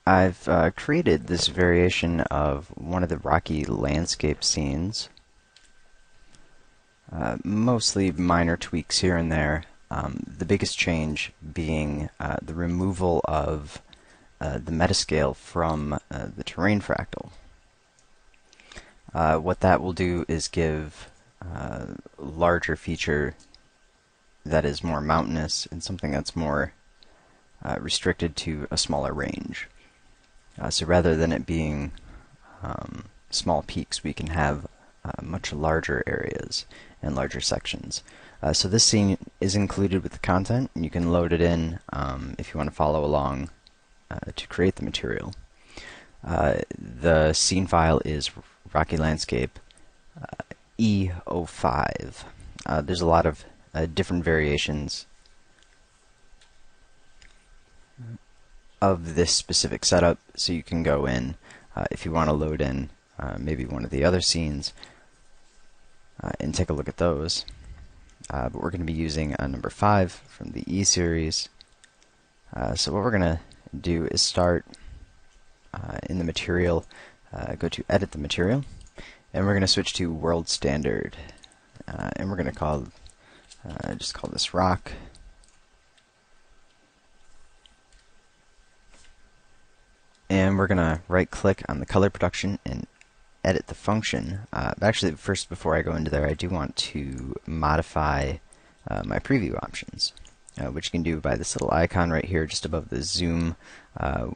I've created this variation of one of the rocky landscape scenes. Mostly minor tweaks here and there. The biggest change being the removal of the metascale from the terrain fractal. What that will do is give a larger feature that is more mountainous and something that's more restricted to a smaller range. So rather than it being small peaks, we can have much larger areas and larger sections. So this scene is included with the content, and you can load it in if you want to follow along to create the material. The scene file is Rocky Landscape E05. There's a lot of different variations of this specific setup, so you can go in if you want to load in maybe one of the other scenes and take a look at those. But we're going to be using number 5 from the E series. So what we're going to do is start in the material, go to edit the material, and we're going to switch to world standard, and we're going to just call this rock. And we're going to right click on the color production and edit the function. Actually, first, before I go into there, I do want to modify my preview options, which you can do by this little icon right here just above the zoom,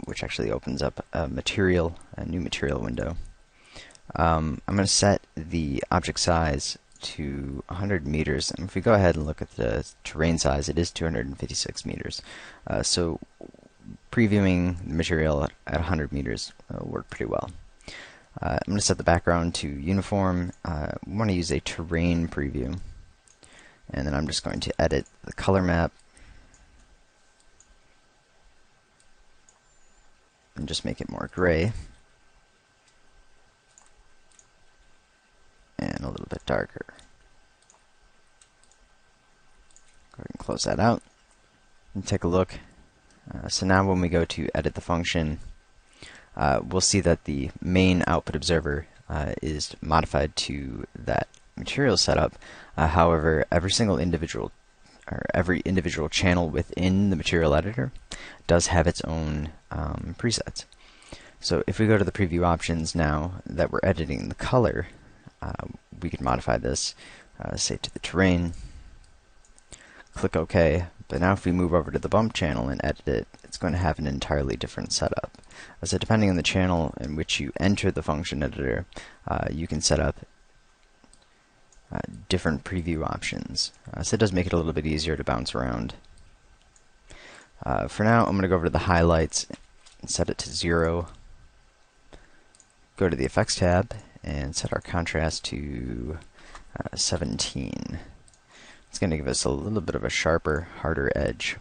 which actually opens up a new material window. I'm going to set the object size to 100 meters, and if we go ahead and look at the terrain size, it is 256 meters. So previewing the material at 100 meters will work pretty well. I'm going to set the background to uniform. We want to use a terrain preview, and then I'm just going to edit the color map and just make it more gray and a little bit darker. Go ahead and close that out and take a look. So now when we go to edit the function, we'll see that the main output observer is modified to that material setup. However, every individual channel within the material editor does have its own presets. So if we go to the preview options now that we're editing the color, we can modify this, say to the terrain, click OK. But now if we move over to the bump channel and edit it, it's going to have an entirely different setup. So depending on the channel in which you enter the function editor, you can set up different preview options. So it does make it a little bit easier to bounce around. For now, I'm going to go over to the highlights and set it to 0. Go to the effects tab and set our contrast to 17. It's going to give us a little bit of a sharper, harder edge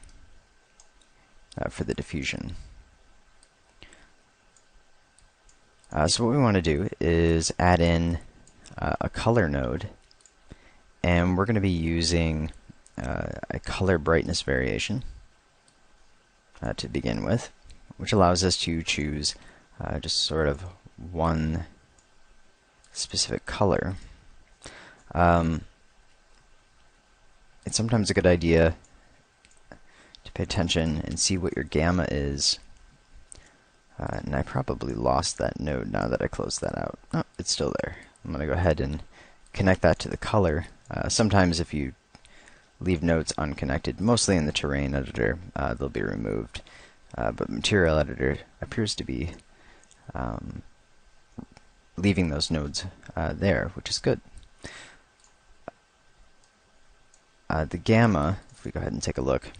for the diffusion. So what we want to do is add in a color node, and we're going to be using a color brightness variation to begin with, which allows us to choose just sort of one specific color. It's sometimes a good idea to pay attention and see what your gamma is. And I probably lost that node now that I closed that out. Oh, it's still there. I'm going to go ahead and connect that to the color. Sometimes if you leave nodes unconnected, mostly in the terrain editor, they'll be removed. But material editor appears to be leaving those nodes there, which is good. The gamma, if we go ahead and take a look,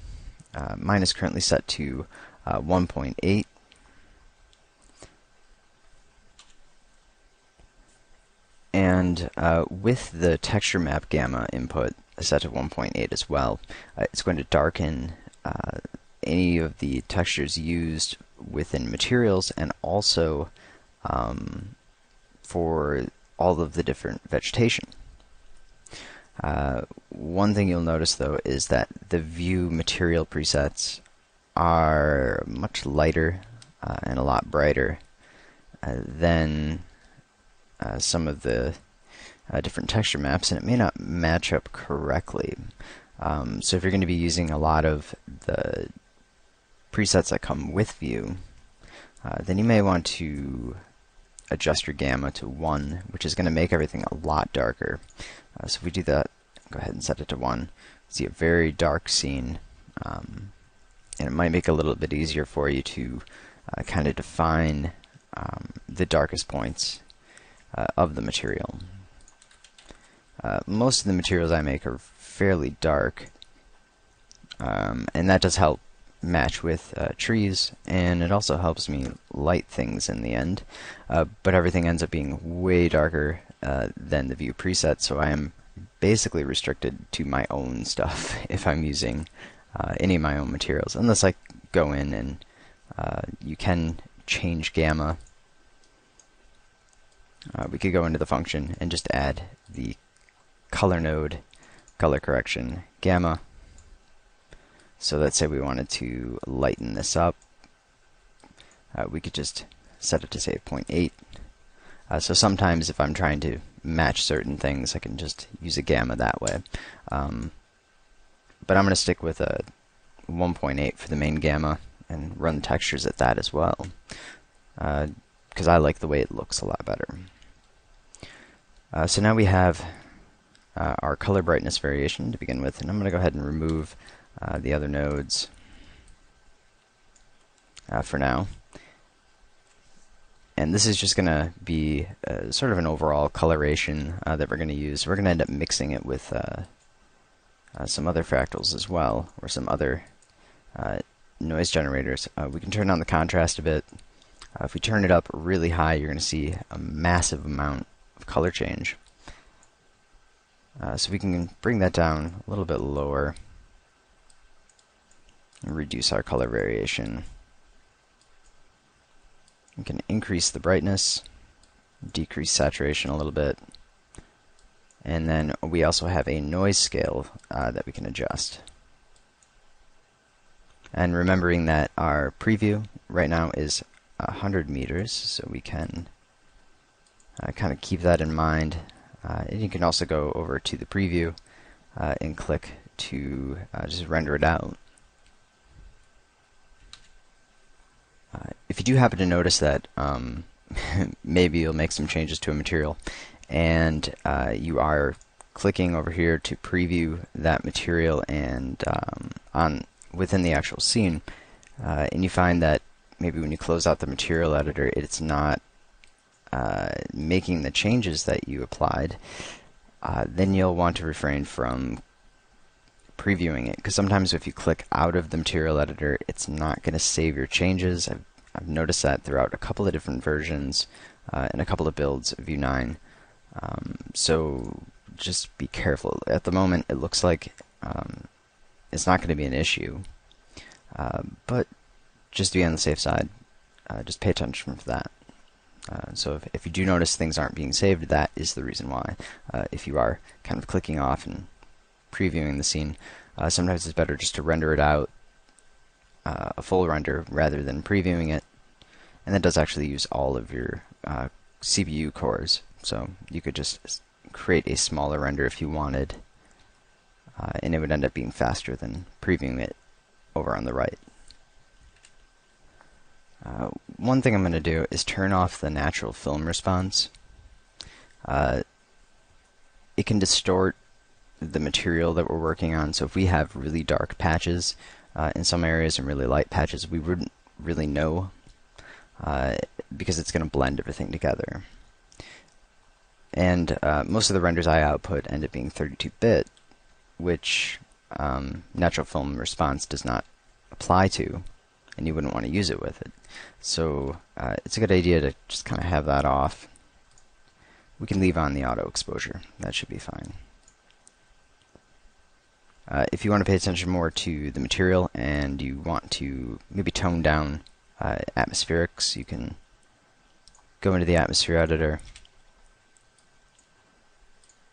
mine is currently set to 1.8. And with the texture map gamma input set to 1.8 as well, it's going to darken any of the textures used within materials, and also for all of the different vegetation. One thing you'll notice, though, is that the view material presets are much lighter and a lot brighter than some of the different texture maps, and it may not match up correctly. So if you're going to be using a lot of the presets that come with View, then you may want to adjust your gamma to 1, which is going to make everything a lot darker. So if we do that, go ahead and set it to 1. See a very dark scene, and it might make it a little bit easier for you to kind of define the darkest points of the material. Most of the materials I make are fairly dark, and that does help match with trees, and it also helps me light things in the end, but everything ends up being way darker than the View preset, so I am basically restricted to my own stuff if I'm using any of my own materials, unless I go in and you can change gamma. We could go into the function and just add the color node, color correction, gamma. So let's say we wanted to lighten this up. We could just set it to say 0.8. So sometimes if I'm trying to match certain things, I can just use a gamma that way. But I'm going to stick with a 1.8 for the main gamma and run textures at that as well, because I like the way it looks a lot better. So now we have our color brightness variation to begin with, and I'm going to go ahead and remove the other nodes for now. And this is just going to be sort of an overall coloration that we're going to use. We're going to end up mixing it with some other fractals as well, or some other noise generators. We can turn on the contrast a bit. If we turn it up really high, you're going to see a massive amount of color change. So we can bring that down a little bit lower and reduce our color variation. We can increase the brightness, decrease saturation a little bit, and then we also have a noise scale that we can adjust. And remembering that our preview right now is 100 meters, so we can kind of keep that in mind. And you can also go over to the preview and click to just render it out. If you do happen to notice that maybe you'll make some changes to a material and you are clicking over here to preview that material and within the actual scene, and you find that maybe when you close out the material editor it's not making the changes that you applied, then you'll want to refrain from previewing it, because sometimes if you click out of the material editor, it's not going to save your changes. I've noticed that throughout a couple of different versions and a couple of builds of View 9. So just be careful. At the moment, it looks like it's not going to be an issue, but just to be on the safe side, just pay attention for that. So if you do notice things aren't being saved, that is the reason why. If you are kind of clicking off and previewing the scene, sometimes it's better just to render it out, a full render, rather than previewing it. And that does actually use all of your CPU cores, so you could just create a smaller render if you wanted, and it would end up being faster than previewing it over on the right. One thing I'm going to do is turn off the natural film response. It can distort the material that we're working on, so if we have really dark patches in some areas and really light patches, we wouldn't really know, because it's going to blend everything together. And most of the renders I output end up being 32-bit, which natural film response does not apply to, and you wouldn't want to use it with it. So it's a good idea to just kind of have that off. We can leave on the auto exposure. That should be fine. If you want to pay attention more to the material and you want to maybe tone down atmospherics, you can go into the atmosphere editor,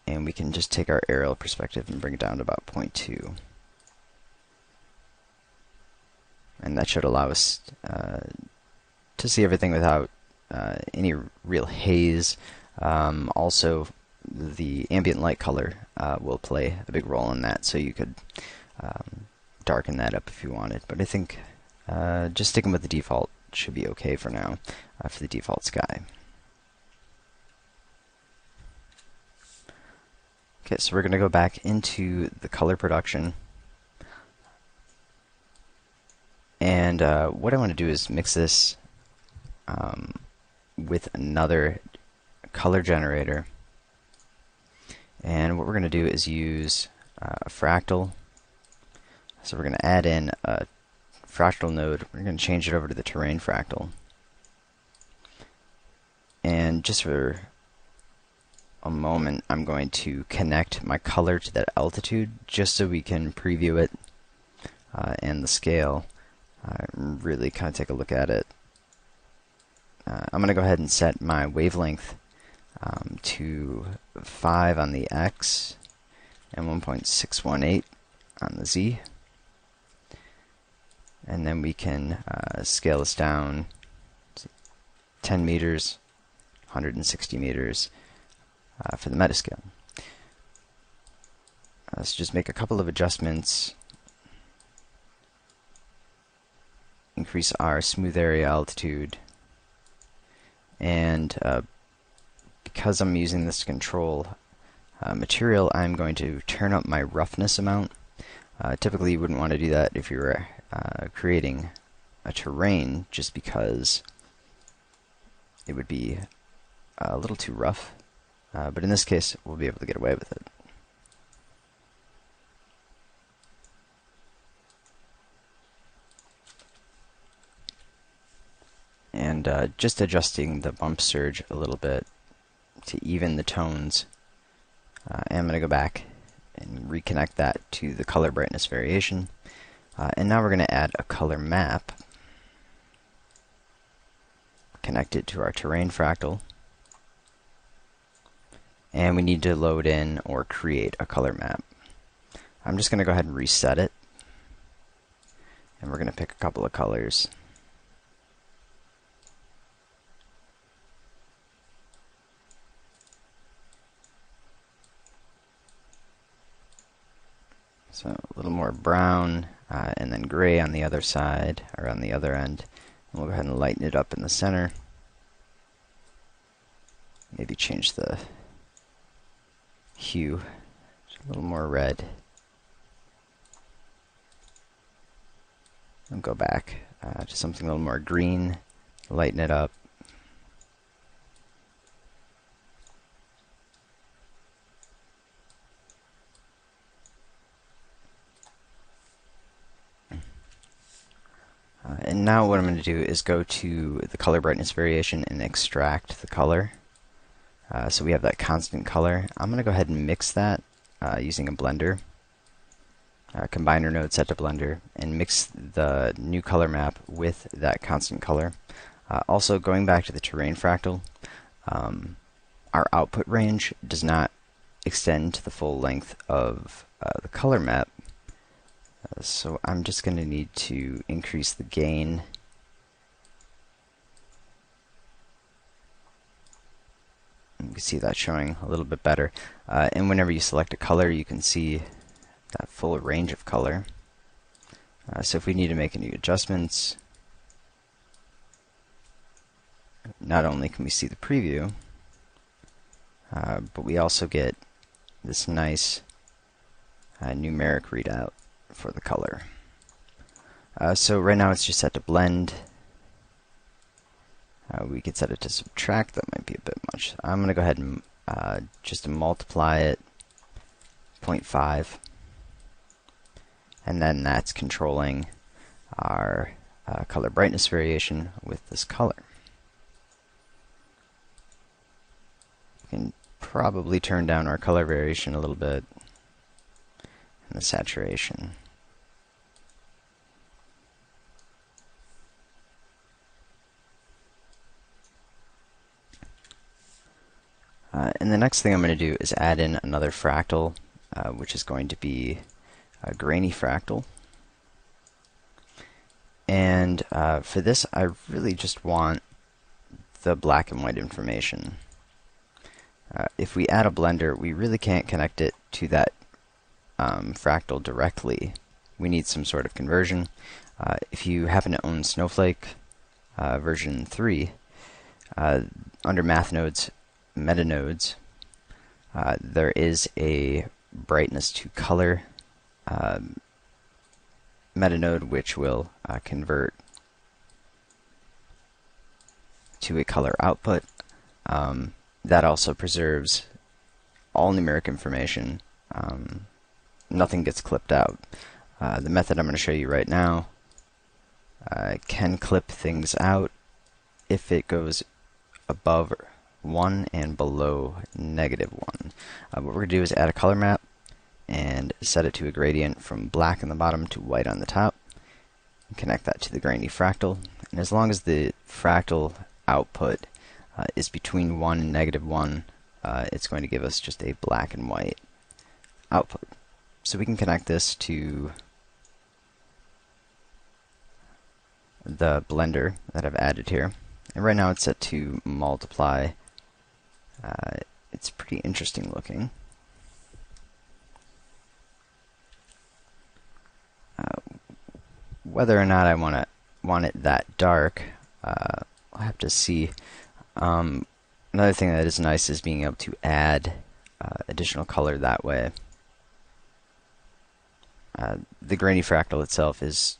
and we can just take our aerial perspective and bring it down to about 0.2. And that should allow us to see everything without any real haze. Also, the ambient light color will play a big role in that, so you could darken that up if you wanted. But I think just sticking with the default should be okay for now for the default sky. Okay, so we're going to go back into the color production. And what I want to do is mix this with another color generator. And what we're going to do is use a fractal. So we're going to add in a fractal node. We're going to change it over to the terrain fractal. And just for a moment, I'm going to connect my color to that altitude just so we can preview it and the scale. Really kind of take a look at it. I'm going to go ahead and set my wavelength to 5 on the X and 1.618 on the Z. And then we can scale this down 10 meters, 160 meters for the metascale. Let's just make a couple of adjustments. Increase our smooth area altitude. And because I'm using this to control material, I'm going to turn up my roughness amount. Typically you wouldn't want to do that if you were creating a terrain, just because it would be a little too rough. But in this case, we'll be able to get away with it. And just adjusting the bump surge a little bit to even the tones. And I'm going to go back and reconnect that to the color brightness variation. And now we're going to add a color map. Connect it to our terrain fractal. And we need to load in or create a color map. I'm just going to go ahead and reset it. And we're going to pick a couple of colors. So a little more brown and then gray on the other side, or on the other end. And we'll go ahead and lighten it up in the center. Maybe change the hue a little more red. And go back to something a little more green, lighten it up. And now what I'm going to do is go to the color brightness variation and extract the color. So we have that constant color. I'm going to go ahead and mix that using a blender. Combiner node set to blender, and mix the new color map with that constant color. Also, going back to the terrain fractal, our output range does not extend to the full length of the color map. So I'm just going to need to increase the gain. You can see that showing a little bit better. And whenever you select a color, you can see that full range of color. So if we need to make any adjustments, not only can we see the preview, but we also get this nice numeric readout for the color. So right now it's just set to blend. We could set it to subtract. That might be a bit much. I'm going to go ahead and just multiply it 0.5, and then that's controlling our color brightness variation with this color. We can probably turn down our color variation a little bit, and the saturation. And the next thing I'm going to do is add in another fractal, which is going to be a grainy fractal. And for this, I really just want the black and white information. If we add a blender, we really can't connect it to that fractal directly. We need some sort of conversion. If you happen to own Snowflake version 3, under Math Nodes, Meta Nodes, there is a brightness to color meta node which will convert to a color output. That also preserves all numeric information. Nothing gets clipped out. The method I'm going to show you right now can clip things out if it goes above 1 and below -1. What we're going to do is add a color map and set it to a gradient from black on the bottom to white on the top. Connect that to the grainy fractal. And as long as the fractal output is between 1 and -1, it's going to give us just a black and white output. So we can connect this to the blender that I've added here. And right now it's set to multiply. It's pretty interesting looking. Whether or not I want it that dark, I'll have to see. Another thing that is nice is being able to add additional color that way. The grainy fractal itself has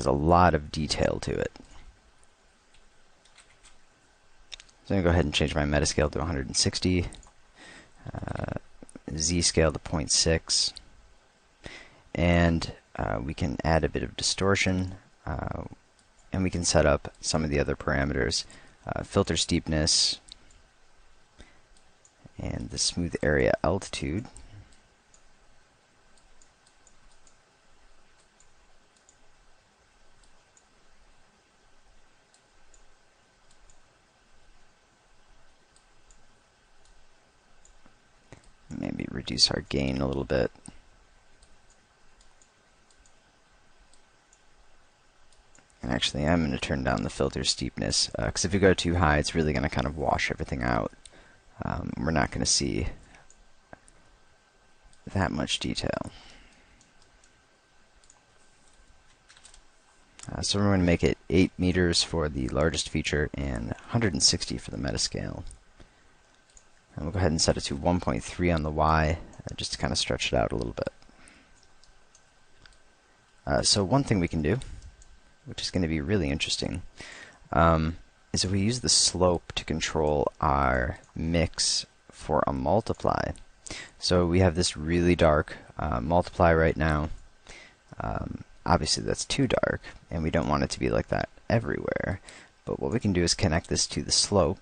a lot of detail to it. So I'm going to go ahead and change my metascale to 160, Z scale to 0.6, and we can add a bit of distortion, and we can set up some of the other parameters, filter steepness, and the smooth area altitude. Maybe reduce our gain a little bit. And actually, I'm going to turn down the filter steepness, because if you go too high, it's really going to kind of wash everything out. We're not going to see that much detail. So we're going to make it 8 meters for the largest feature and 160 for the metascale. And we'll go ahead and set it to 1.3 on the Y, just to kind of stretch it out a little bit. So one thing we can do, which is going to be really interesting, is if we use the slope to control our mix for a multiply. So we have this really dark multiply right now. Obviously that's too dark, and we don't want it to be like that everywhere. But what we can do is connect this to the slope.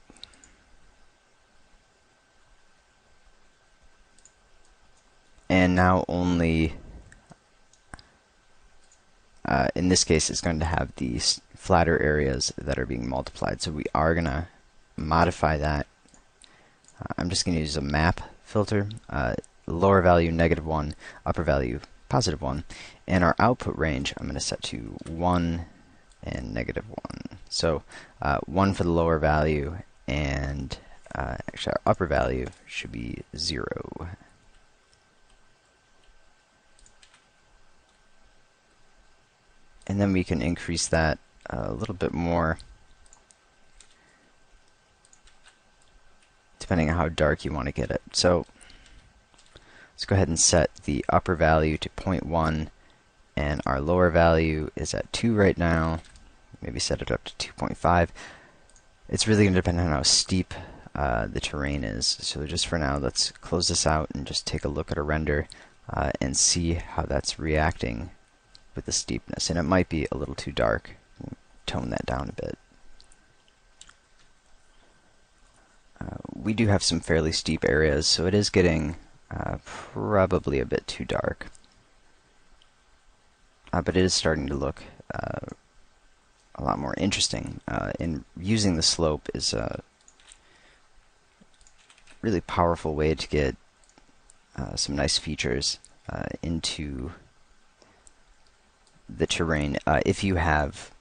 And now only, in this case, it's going to have these flatter areas that are being multiplied. So we are going to modify that. I'm just going to use a map filter, lower value -1, upper value +1, and our output range I'm going to set to 1 and -1. So 1 for the lower value, and actually our upper value should be 0. And then we can increase that a little bit more, depending on how dark you want to get it. So let's go ahead and set the upper value to 0.1, and our lower value is at 2 right now. Maybe set it up to 2.5. It's really going to depend on how steep the terrain is. So just for now, let's close this out and just take a look at a render and see how that's reacting with the steepness. And it might be a little too dark. Tone that down a bit. We do have some fairly steep areas, so it is getting probably a bit too dark. But it is starting to look a lot more interesting. And using the slope is a really powerful way to get some nice features into the terrain if you have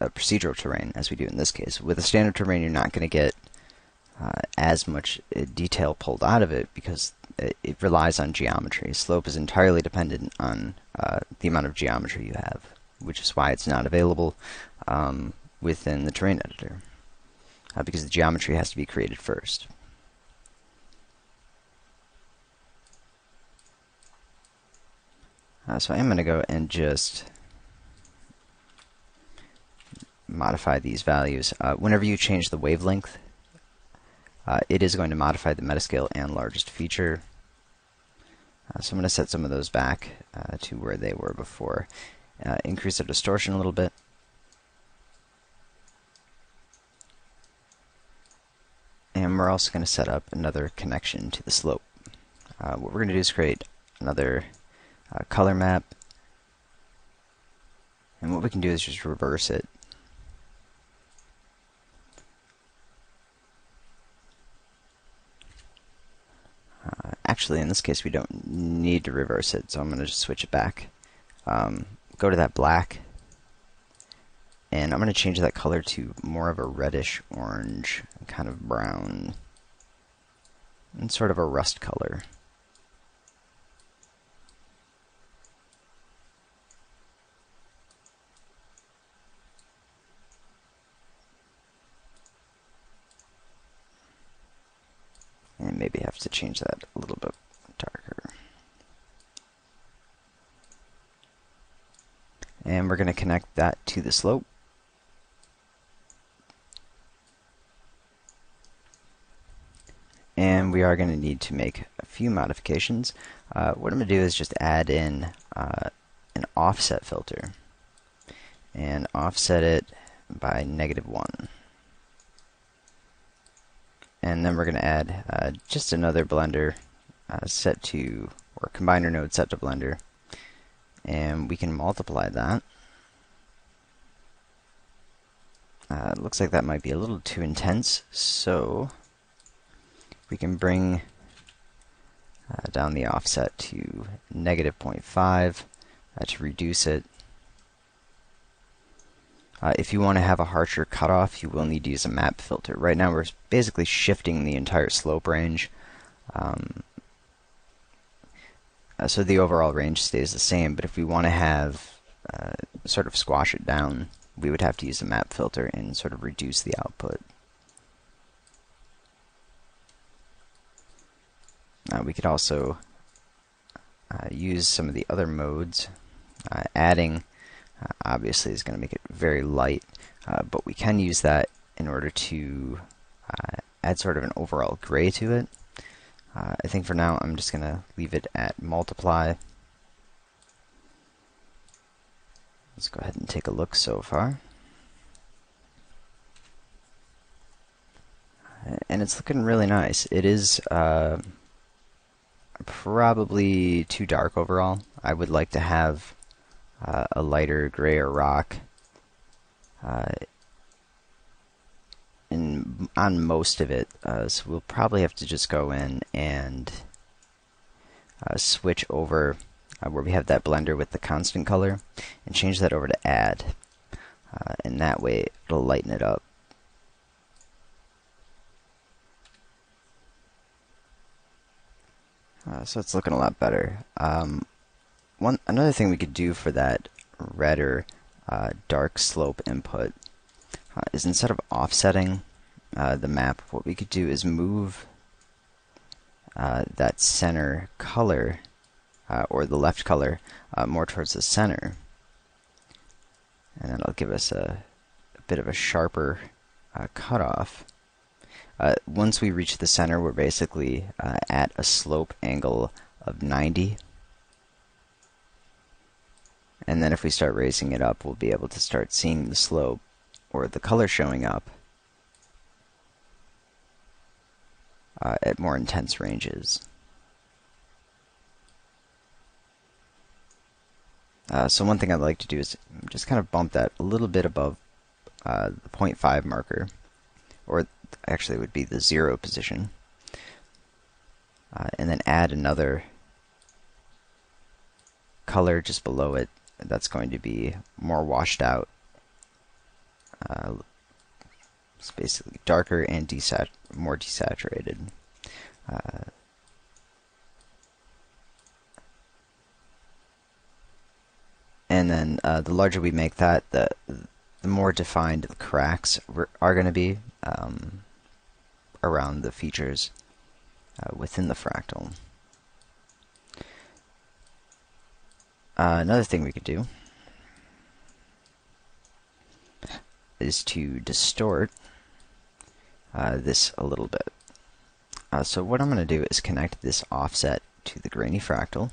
a procedural terrain, as we do in this case. With a standard terrain, you're not going to get as much detail pulled out of it because it relies on geometry. Slope is entirely dependent on the amount of geometry you have, which is why it's not available within the terrain editor, because the geometry has to be created first. So I am going to go and just modify these values. Whenever you change the wavelength, it is going to modify the metascale and largest feature. So I'm going to set some of those back to where they were before. Increase the distortion a little bit. And we're also going to set up another connection to the slope. What we're going to do is create another color map. And what we can do is just reverse it. Actually, in this case, we don't need to reverse it, so I'm going to just switch it back. Go to that black, and I'm going to change that color to more of a reddish orange, kind of brown, and sort of a rust color. And maybe have to change that a little bit darker. And we're going to connect that to the slope. And we are going to need to make a few modifications. What I'm going to do is just add in an offset filter. And offset it by -1. And then we're going to add just another blender set to, or combiner node set to blender. And we can multiply that. It looks like that might be a little too intense, so we can bring down the offset to -0.5 to reduce it. If you want to have a harsher cutoff, you will need to use a map filter. Right now we're basically shifting the entire slope range, so the overall range stays the same, but if we want to have sort of squash it down, we would have to use a map filter and sort of reduce the output. We could also use some of the other modes. Adding obviously is going to make it very light, but we can use that in order to add sort of an overall gray to it. I think for now I'm just going to leave it at multiply. Let's go ahead and take a look so far. And it's looking really nice. It is probably too dark overall. I would like to have a lighter gray or rock on most of it, so we'll probably have to just go in and switch over where we have that blender with the constant color and change that over to add, and that way it'll lighten it up. So it's looking a lot better. Another thing we could do for that redder dark slope input is instead of offsetting the map, what we could do is move that center color, or the left color, more towards the center. And that'll give us a bit of a sharper cutoff. Once we reach the center, we're basically at a slope angle of 90. And then if we start raising it up, we'll be able to start seeing the slope, or the color showing up, at more intense ranges. So one thing I'd like to do is just kind of bump that a little bit above the 0.5 marker, or actually it would be the 0 position, and then add another color just below it that's going to be more washed out. It's basically darker and more desaturated. And then the larger we make that, the more defined the cracks are going to be around the features within the fractal. Another thing we could do is to distort this a little bit. So what I'm going to do is connect this offset to the grainy fractal.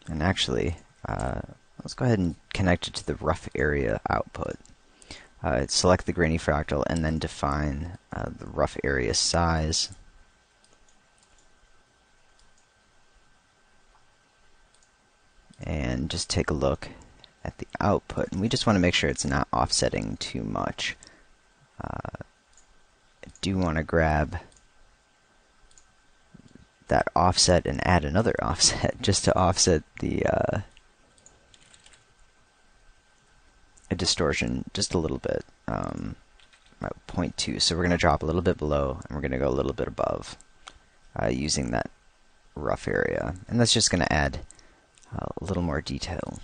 And actually, let's go ahead and connect it to the rough area output. Select the grainy fractal and then define the rough area size. And just take a look at the output. And we just want to make sure it's not offsetting too much. I do want to grab that offset and add another offset just to offset the a distortion just a little bit, about 0.2. So we're going to drop a little bit below and we're going to go a little bit above using that rough area. And that's just going to add a little more detail.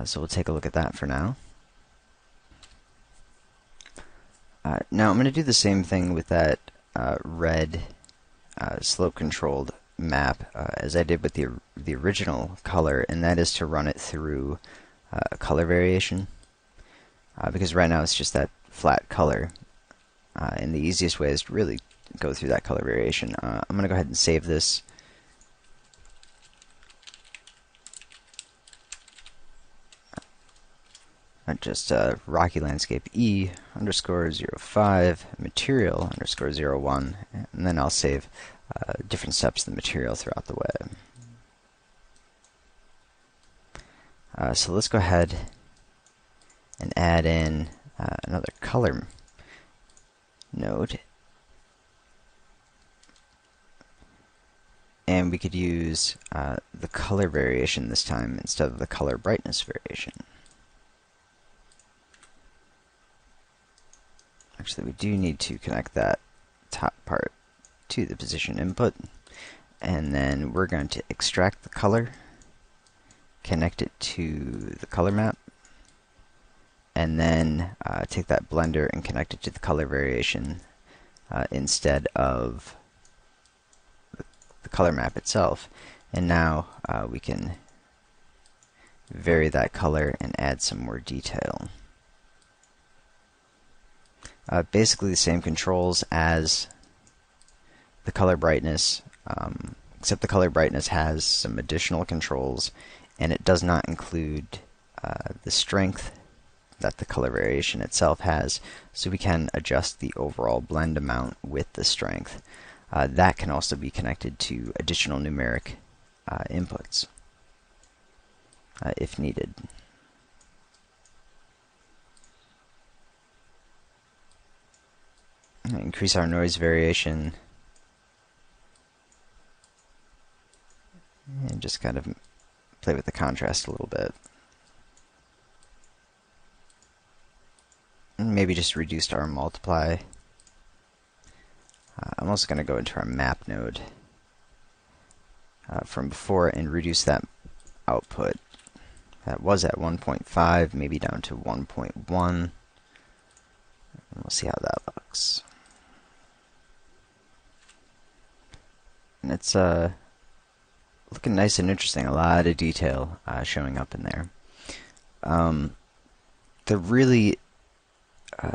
So we'll take a look at that for now. Now I'm going to do the same thing with that red slope-controlled map as I did with the original color, and that is to run it through a color variation. Because right now it's just that flat color, and the easiest way is to really go through that color variation. I'm going to go ahead and save this. Just Rocky Landscape E _05 material _01, and then I'll save different steps of the material throughout the way. So let's go ahead and add in another color node. And we could use the color variation this time instead of the color brightness variation. Actually, we do need to connect that top part to the position input. And then we're going to extract the color, connect it to the color map, and then take that blender and connect it to the color variation instead of the color map itself. And now we can vary that color and add some more detail. Basically the same controls as the color brightness, except the color brightness has some additional controls, and it does not include the strength that the color variation itself has, so we can adjust the overall blend amount with the strength. That can also be connected to additional numeric inputs if needed. Increase our noise variation and just kind of play with the contrast a little bit. And maybe just reduce our multiply. I'm also going to go into our map node from before and reduce that output. That was at 1.5, maybe down to 1.1. And we'll see how that looks. And it's looking nice and interesting. A lot of detail showing up in there. There really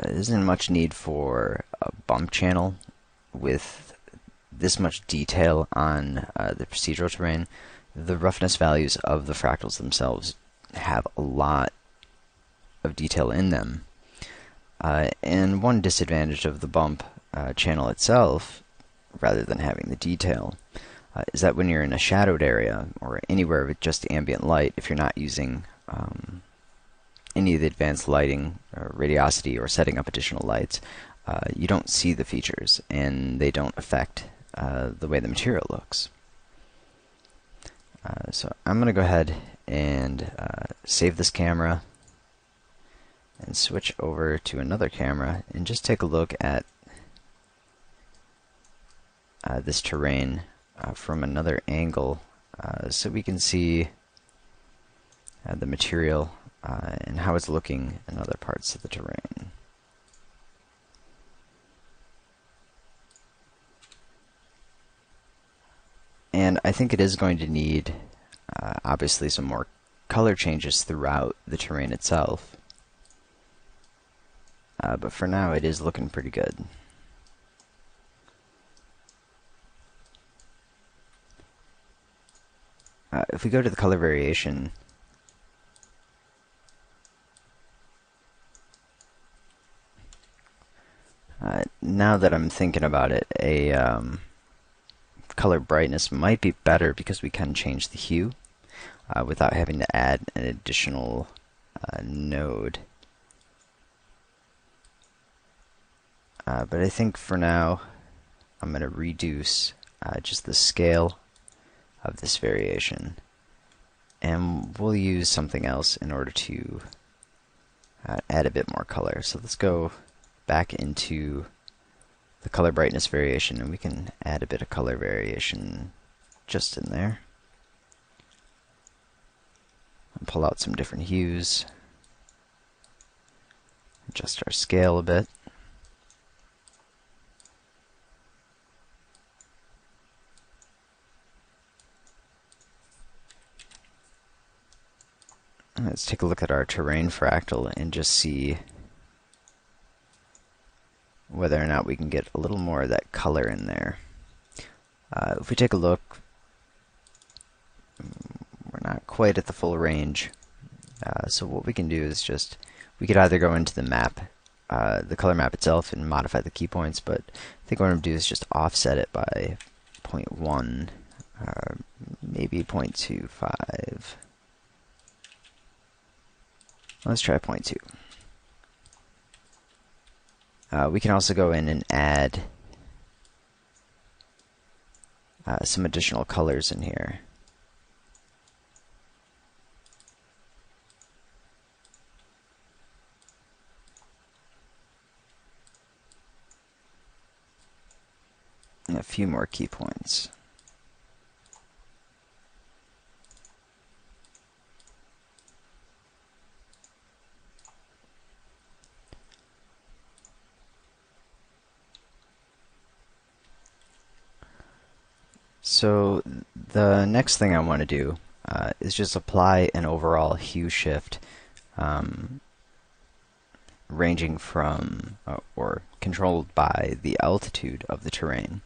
isn't much need for a bump channel with this much detail on the procedural terrain. The roughness values of the fractals themselves have a lot of detail in them. And one disadvantage of the bump channel itself, rather than having the detail, is that when you're in a shadowed area or anywhere with just ambient light, if you're not using any of the advanced lighting or radiosity or setting up additional lights, you don't see the features and they don't affect the way the material looks. So I'm going to go ahead and save this camera and switch over to another camera and just take a look at this terrain from another angle so we can see the material and how it's looking in other parts of the terrain. And I think it is going to need obviously some more color changes throughout the terrain itself. But for now it is looking pretty good. If we go to the color variation, now that I'm thinking about it, a color brightness might be better because we can change the hue without having to add an additional node. But I think for now I'm going to reduce just the scale of this variation, and we'll use something else in order to add a bit more color. So let's go back into the color brightness variation, and we can add a bit of color variation just in there. And pull out some different hues, adjust our scale a bit. Let's take a look at our terrain fractal and just see whether or not we can get a little more of that color in there. If we take a look, we're not quite at the full range. So what we can do is we could either go into the map, the color map itself, and modify the key points, but I think what I'm going to do is just offset it by 0.1, maybe 0.25. Let's try 0.2. We can also go in and add some additional colors in here. And a few more key points. So the next thing I want to do is just apply an overall hue shift ranging from or controlled by the altitude of the terrain.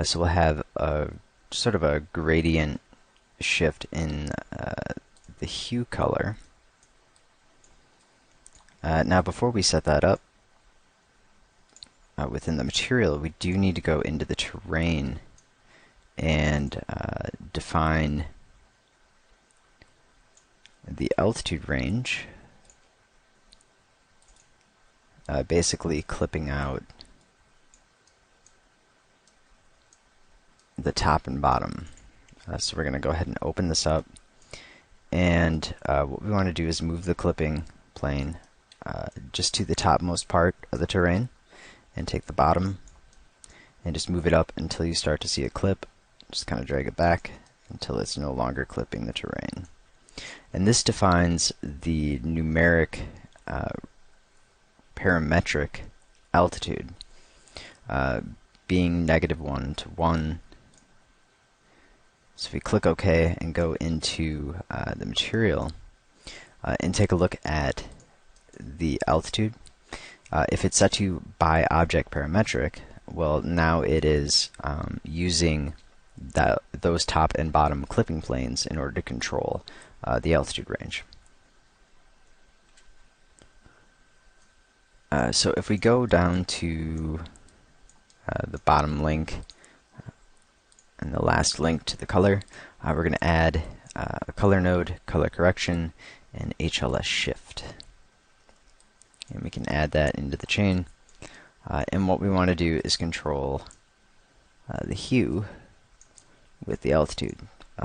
So we'll have sort of a gradient shift in the hue color. Now before we set that up within the material, we do need to go into the terrain and define the altitude range, basically clipping out the top and bottom. So we're going to go ahead and open this up, and what we want to do is move the clipping plane just to the topmost part of the terrain, and take the bottom and just move it up until you start to see a clip. Just kind of drag it back until it's no longer clipping the terrain. And this defines the numeric parametric altitude, being -1 to 1. So if we click OK and go into the material and take a look at the altitude, if it's set to by object parametric, well, now it is using those top and bottom clipping planes in order to control the altitude range. So if we go down to the bottom link and the last link to the color, we're going to add a color node, color correction, and HLS shift. And we can add that into the chain. And what we want to do is control the hue with the altitude.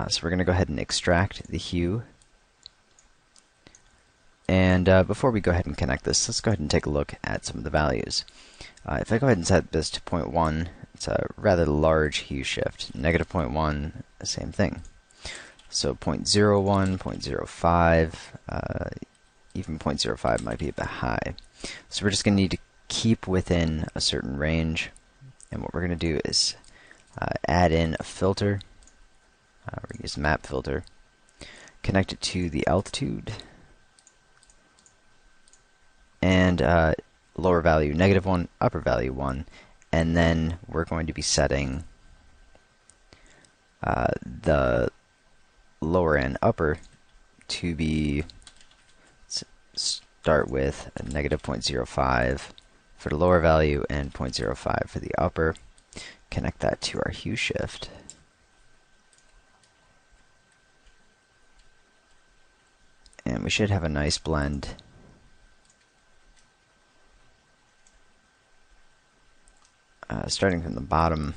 So we're going to go ahead and extract the hue. And before we go ahead and connect this, let's go ahead and take a look at some of the values. If I go ahead and set this to 0.1, it's a rather large hue shift. Negative 0.1, the same thing. So 0.01, 0.05, even 0.05 might be a bit high. So we're just going to need to keep within a certain range. And what we're going to do is add in a filter. We're going to use a map filter. Connect it to the altitude. And lower value -1, upper value 1. And then we're going to be setting the lower and upper to be, start with a -0.05 for the lower value and 0.05 for the upper. Connect that to our hue shift. And we should have a nice blend. Starting from the bottom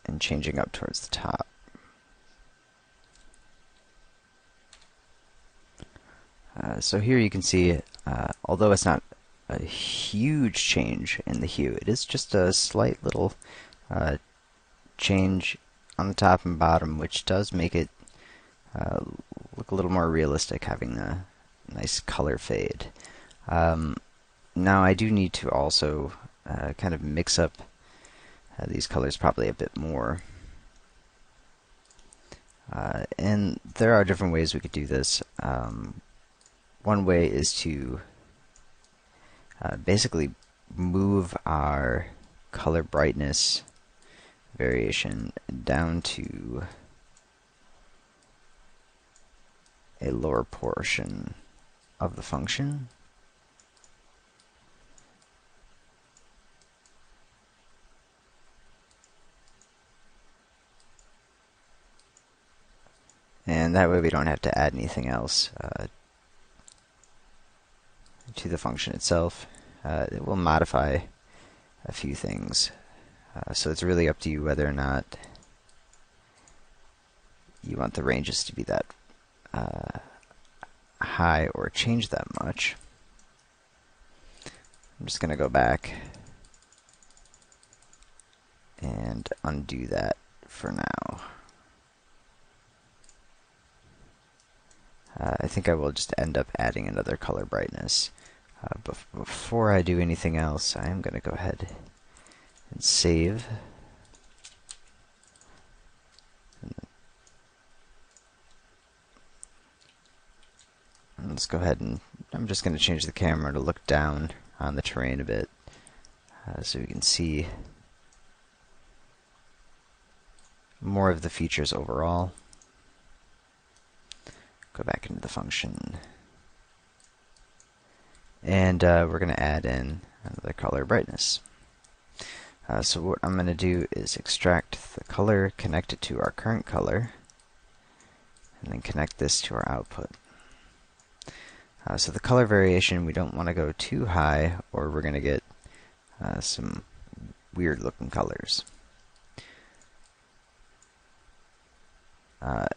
and changing up towards the top. So here you can see, although it's not a huge change in the hue, it is just a slight little change on the top and bottom, which does make it look a little more realistic, having a nice color fade. Now I do need to also kind of mix up these colors probably a bit more. And there are different ways we could do this. One way is to basically move our color brightness variation down to a lower portion of the function. And that way we don't have to add anything else to the function itself. It will modify a few things. So it's really up to you whether or not you want the ranges to be that high or change that much. I'm just going to go back and undo that for now. I think I will just end up adding another color brightness. But before I do anything else, I am going to go ahead and save. And let's go ahead and I'm just going to change the camera to look down on the terrain a bit so we can see more of the features overall. Go back into the function. And we're going to add in another color brightness. So what I'm going to do is extract the color, connect it to our current color, and then connect this to our output. So the color variation, we don't want to go too high or we're going to get some weird looking colors.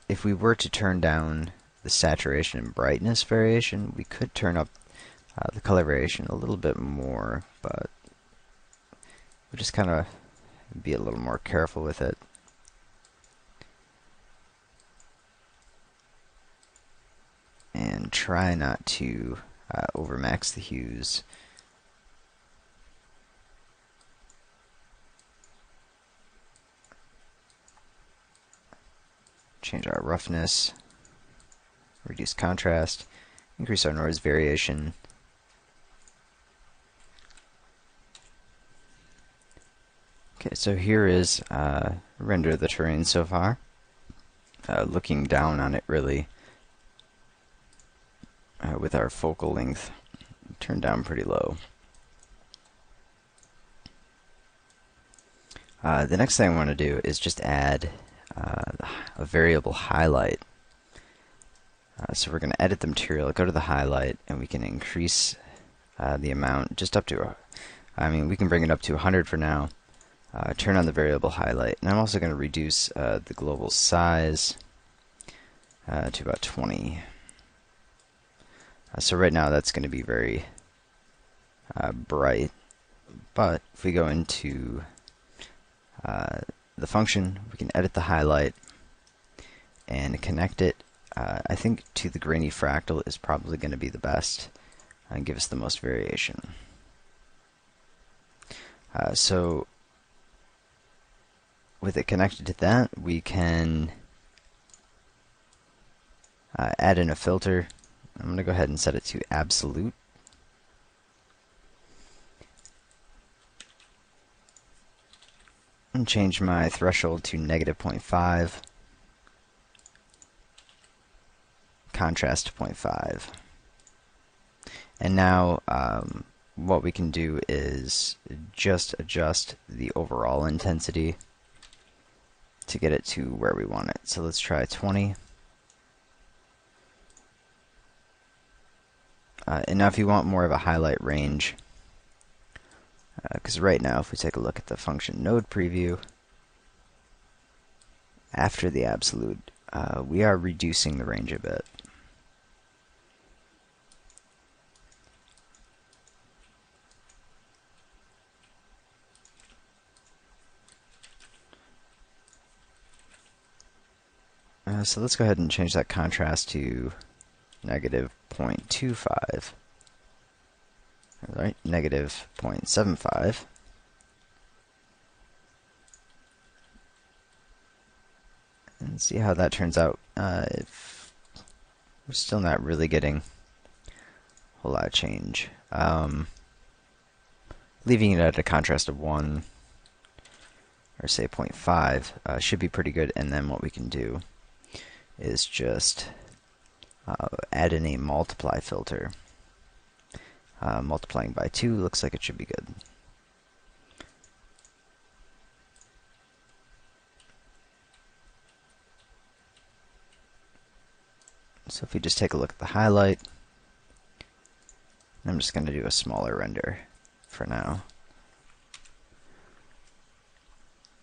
If we were to turn down the saturation and brightness variation, we could turn up the color variation a little bit more, but we'll just kind of be a little more careful with it. And try not to overmax the hues. Change our roughness, reduce contrast, increase our noise variation. Okay, so here is render of the terrain so far. Looking down on it really with our focal length turned down pretty low. The next thing I want to do is just add a variable highlight. So we're going to edit the material, go to the highlight, and we can increase the amount just up to I mean, we can bring it up to 100 for now. Turn on the variable highlight, and I'm also going to reduce the global size to about 20. So right now that's going to be very bright, but if we go into the function, we can edit the highlight and connect it. I think to the grainy fractal is probably going to be the best and give us the most variation. So with it connected to that, we can add in a filter. I'm going to go ahead and set it to absolute. And change my threshold to -0.5. Contrast to 0.5. And now what we can do is just adjust the overall intensity to get it to where we want it. So let's try 20. And now if you want more of a highlight range, because right now if we take a look at the function node preview, after the absolute, we are reducing the range a bit. So let's go ahead and change that contrast to -0.25. Alright, -0.75. And see how that turns out. If we're still not really getting a whole lot of change. Leaving it at a contrast of 1, or say 0.5, should be pretty good. And then what we can do is just add in a multiply filter. Multiplying by 2 looks like it should be good. So if we just take a look at the highlight, I'm just going to do a smaller render for now.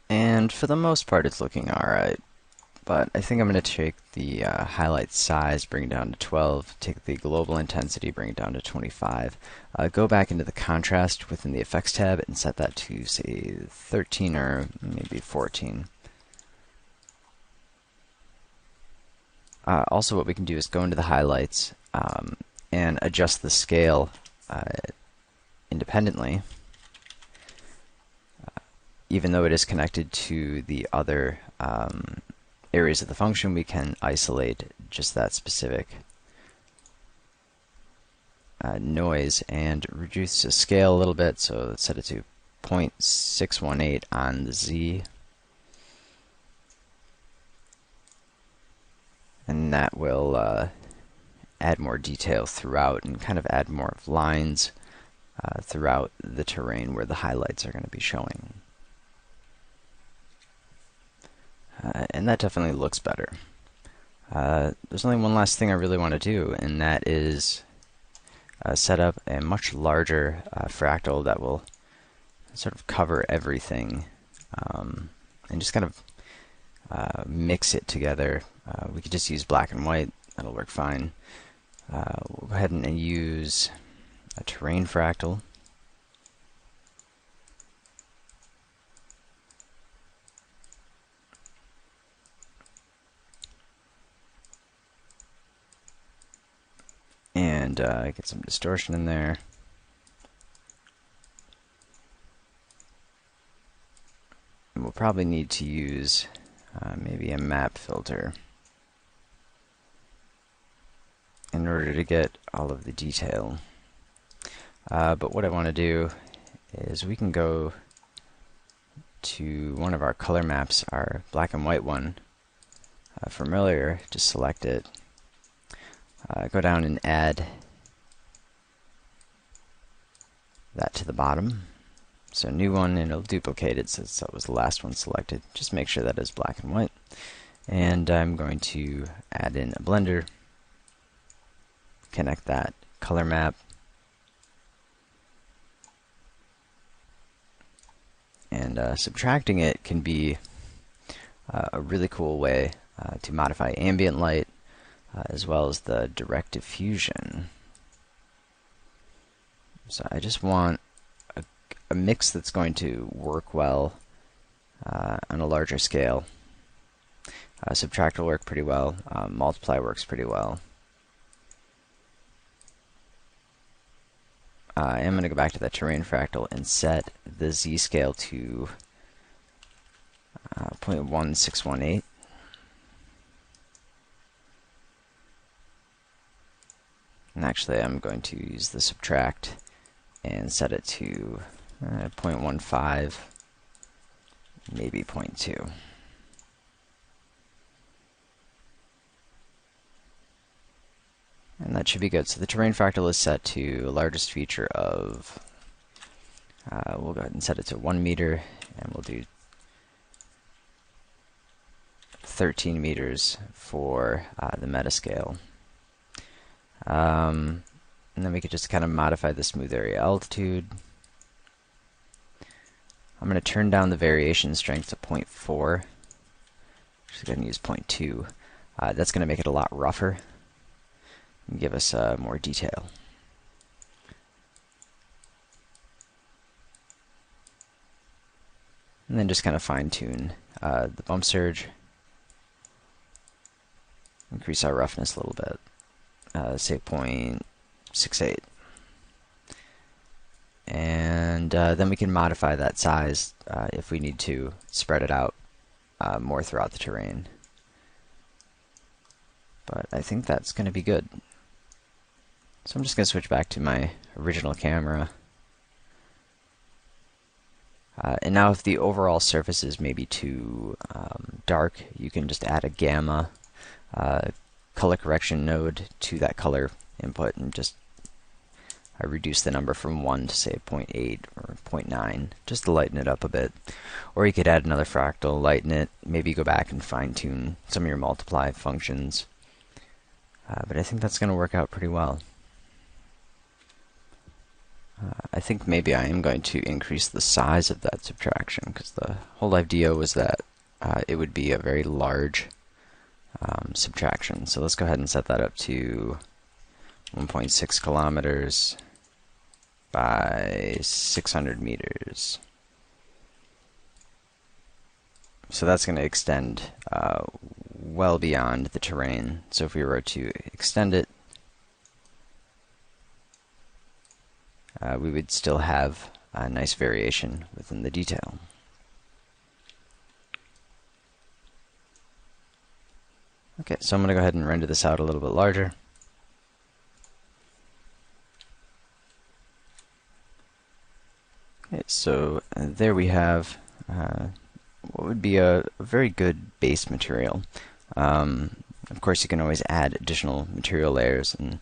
And for the most part it's looking alright. But I think I'm going to take the highlight size, bring it down to 12, take the global intensity, bring it down to 25, go back into the contrast within the effects tab and set that to, say, 13 or maybe 14. Also what we can do is go into the highlights and adjust the scale independently, even though it is connected to the other areas of the function. We can isolate just that specific noise and reduce the scale a little bit. So let's set it to 0.618 on the Z. And that will add more detail throughout and kind of add more lines throughout the terrain where the highlights are going to be showing. And that definitely looks better. There's only one last thing I really want to do, and that is set up a much larger fractal that will sort of cover everything and just kind of mix it together. We could just use black and white, that'll work fine. We'll go ahead and use a terrain fractal. And get some distortion in there. And we'll probably need to use maybe a map filter in order to get all of the detail. But what I want to do is we can go to one of our color maps, our black and white one from earlier, just select it. Go down and add that to the bottom. So new one, and it'll duplicate it since that was the last one selected. Just make sure that is black and white. And I'm going to add in a blender, connect that color map, and subtracting it can be a really cool way to modify ambient light as well as the direct diffusion. So I just want a mix that's going to work well on a larger scale. Subtract will work pretty well. Multiply works pretty well. I am going to go back to that terrain fractal and set the z-scale to 0.1618. And actually I'm going to use the subtract and set it to 0.15, maybe 0.2. And that should be good. So the terrain fractal is set to largest feature of, we'll go ahead and set it to 1 meter, and we'll do 13 meters for the metascale. And then we could just kind of modify the smooth area altitude. I'm going to turn down the variation strength to 0.4. Just going to use 0.2. That's going to make it a lot rougher and give us more detail. And then just kind of fine-tune the bump surge. Increase our roughness a little bit. Say 0.68. And then we can modify that size if we need to spread it out more throughout the terrain. But I think that's going to be good. So I'm just going to switch back to my original camera. And now if the overall surface is maybe too dark, you can just add a gamma color correction node to that color input and just reduce the number from 1 to say 0.8 or 0.9 just to lighten it up a bit. Or you could add another fractal, lighten it, maybe go back and fine-tune some of your multiply functions. But I think that's going to work out pretty well. I think maybe I am going to increase the size of that subtraction, because the whole idea was that it would be a very large subtraction. So let's go ahead and set that up to 1.6 kilometers by 600 meters. So that's going to extend well beyond the terrain. So if we were to extend it, we would still have a nice variation within the detail. Okay, so I'm going to go ahead and render this out a little bit larger. Okay, so there we have what would be a very good base material. Of course, you can always add additional material layers and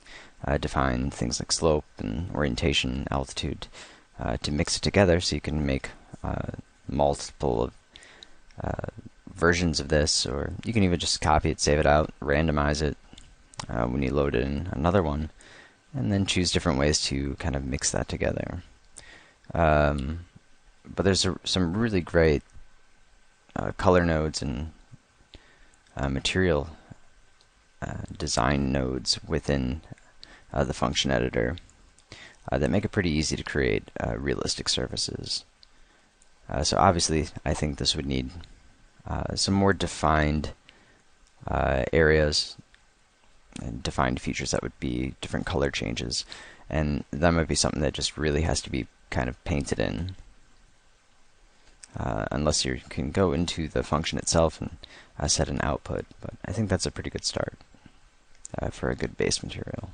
define things like slope and orientation, altitude to mix it together, so you can make multiple versions of this, or you can even just copy it, save it out, randomize it when you load in another one, and then choose different ways to kind of mix that together. But there's some really great color nodes and material design nodes within the function editor that make it pretty easy to create realistic surfaces. So obviously I think this would need some more defined areas and defined features that would be different color changes, and that might be something that just really has to be kind of painted in, unless you can go into the function itself and set an output. But I think that's a pretty good start for a good base material.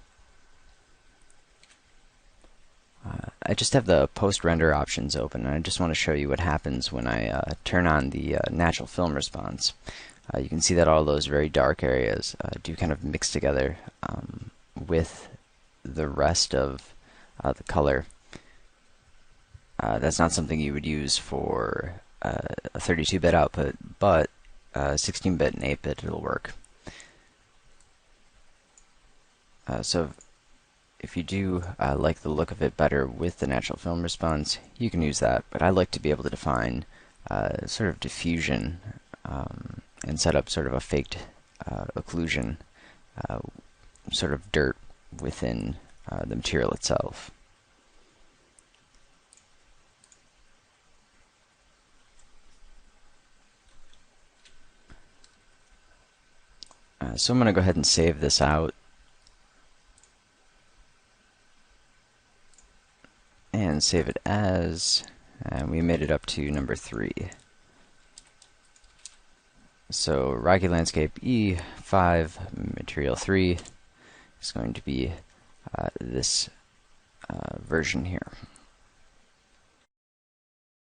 I just have the post-render options open, and I just want to show you what happens when I turn on the natural film response. You can see that all those very dark areas do kind of mix together with the rest of the color. That's not something you would use for a 32-bit output, but 16-bit and 8-bit it'll work. So if you do like the look of it better with the natural film response, you can use that. But I like to be able to define sort of diffusion and set up sort of a faked occlusion, sort of dirt within the material itself. So I'm going to go ahead and save this out. And save it as, and we made it up to number 3. So Rocky Landscape E5 Material 3 is going to be this version here.